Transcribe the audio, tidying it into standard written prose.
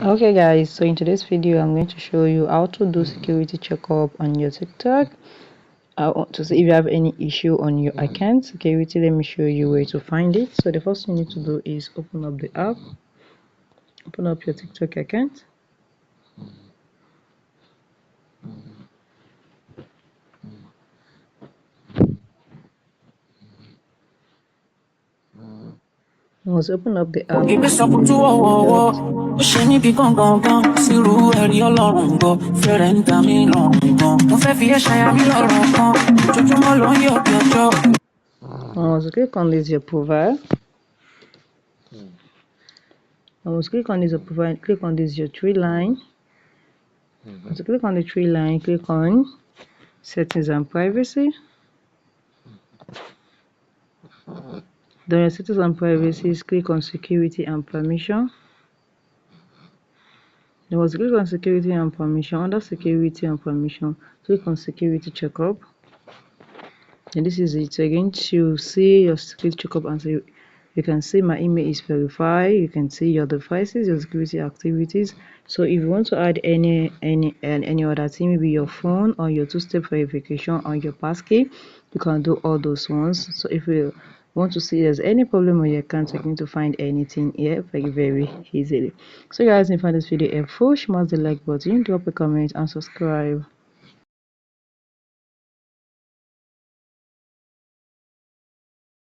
Okay guys, so in today's video I'm going to show you how to do security checkup on your TikTok. I want to see if you have any issue on your account security. Let me show you where to find it. So the first thing you need to do is open up the app, open up your TikTok account. Once you open up the app, once you click on this your profile, once you click on this your profile, click on this your three line. Once you click on the three line, click on settings and privacy. Then settings and privacy, click on security and permission. Then once you click on security and permission, under security and permission, click on security checkup. And this is it. So you're going to see your security checkup, and so you can see my email is verified. You can see your devices, your security activities. So if you want to add any other thing, maybe your phone or your two-step verification or your passkey, you can do all those ones. So if you want to see there's any problem on your account, you're going to find anything here very easily. So guys, if you find this video helpful, smash the like button, drop a comment and subscribe.